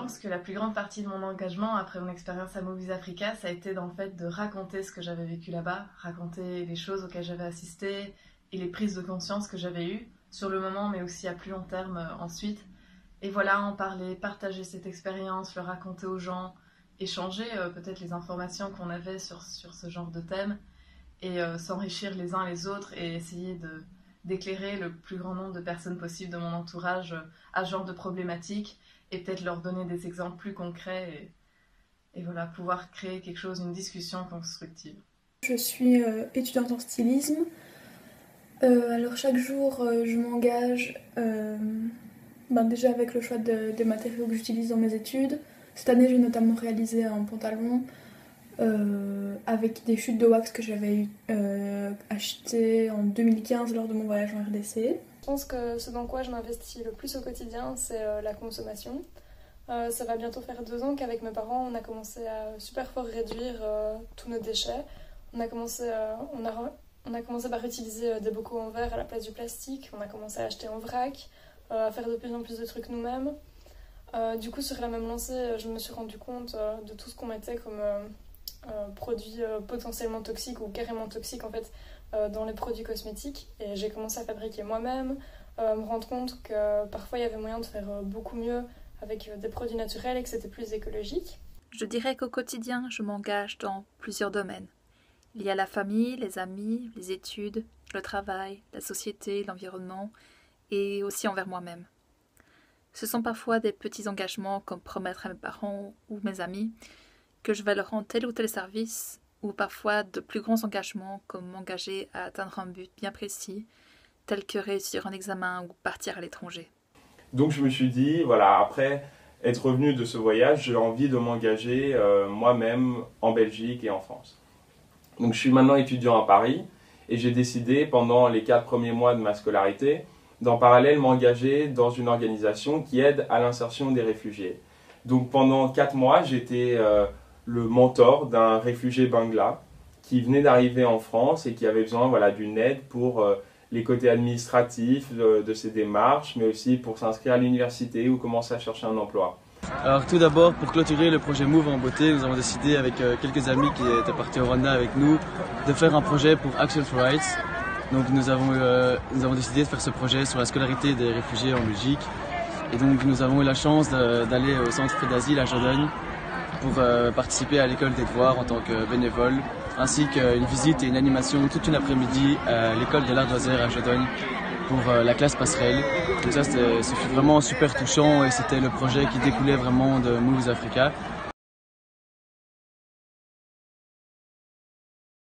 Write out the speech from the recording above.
pense que la plus grande partie de mon engagement après mon expérience à Movies Africa, ça a été dans le fait de raconter ce que j'avais vécu là-bas, raconter les choses auxquelles j'avais assisté et les prises de conscience que j'avais eues sur le moment, mais aussi à plus long terme ensuite. Et voilà, en parler, partager cette expérience, le raconter aux gens, échanger peut-être les informations qu'on avait sur ce genre de thème et s'enrichir les uns les autres et essayer d'éclairer le plus grand nombre de personnes possible de mon entourage à ce genre de problématiques et peut-être leur donner des exemples plus concrets et voilà, pouvoir créer quelque chose, une discussion constructive. Je suis étudiante en stylisme. Alors chaque jour, je m'engage déjà avec le choix des matériaux que j'utilise dans mes études. Cette année, j'ai notamment réalisé un pantalon avec des chutes de wax que j'avais acheté en 2015 lors de mon voyage en RDC. Je pense que ce dans quoi je m'investis le plus au quotidien, c'est la consommation. Ça va bientôt faire 2 ans qu'avec mes parents, on a commencé à super fort réduire tous nos déchets. On a commencé par utiliser des bocaux en verre à la place du plastique. On a commencé à acheter en vrac, à faire de plus en plus de trucs nous-mêmes. Du coup, sur la même lancée, je me suis rendu compte de tout ce qu'on mettait comme produits potentiellement toxiques ou carrément toxiques en fait dans les produits cosmétiques. Et j'ai commencé à fabriquer moi-même, me rendre compte que parfois il y avait moyen de faire beaucoup mieux avec des produits naturels et que c'était plus écologique. Je dirais qu'au quotidien, je m'engage dans plusieurs domaines. Il y a la famille, les amis, les études, le travail, la société, l'environnement et aussi envers moi-même. Ce sont parfois des petits engagements comme promettre à mes parents ou mes amis que je vais leur rendre tel ou tel service, ou parfois de plus grands engagements comme m'engager à atteindre un but bien précis, tel que réussir un examen ou partir à l'étranger. Donc je me suis dit, voilà, après être revenu de ce voyage, j'ai envie de m'engager moi-même en Belgique et en France. Donc je suis maintenant étudiant à Paris et j'ai décidé pendant les 4 premiers mois de ma scolarité d'en parallèle m'engager dans une organisation qui aide à l'insertion des réfugiés. Donc pendant 4 mois, j'étais le mentor d'un réfugié bangla qui venait d'arriver en France et qui avait besoin d'une aide pour les côtés administratifs de ses démarches, mais aussi pour s'inscrire à l'université ou commencer à chercher un emploi. Alors tout d'abord, pour clôturer le projet Move en beauté, nous avons décidé avec quelques amis qui étaient partis au Rwanda avec nous de faire un projet pour Action for Rights. Donc nous avons décidé de faire ce projet sur la scolarité des réfugiés en Belgique. Et donc nous avons eu la chance d'aller au centre d'asile à Jordan pour participer à l'école des devoirs en tant que bénévole, ainsi qu'une visite et une animation toute une après-midi à l'école de l'art d'Oisère à Jordan pour la classe passerelle. Donc ça, ce fut vraiment super touchant et c'était le projet qui découlait vraiment de Moves Africa.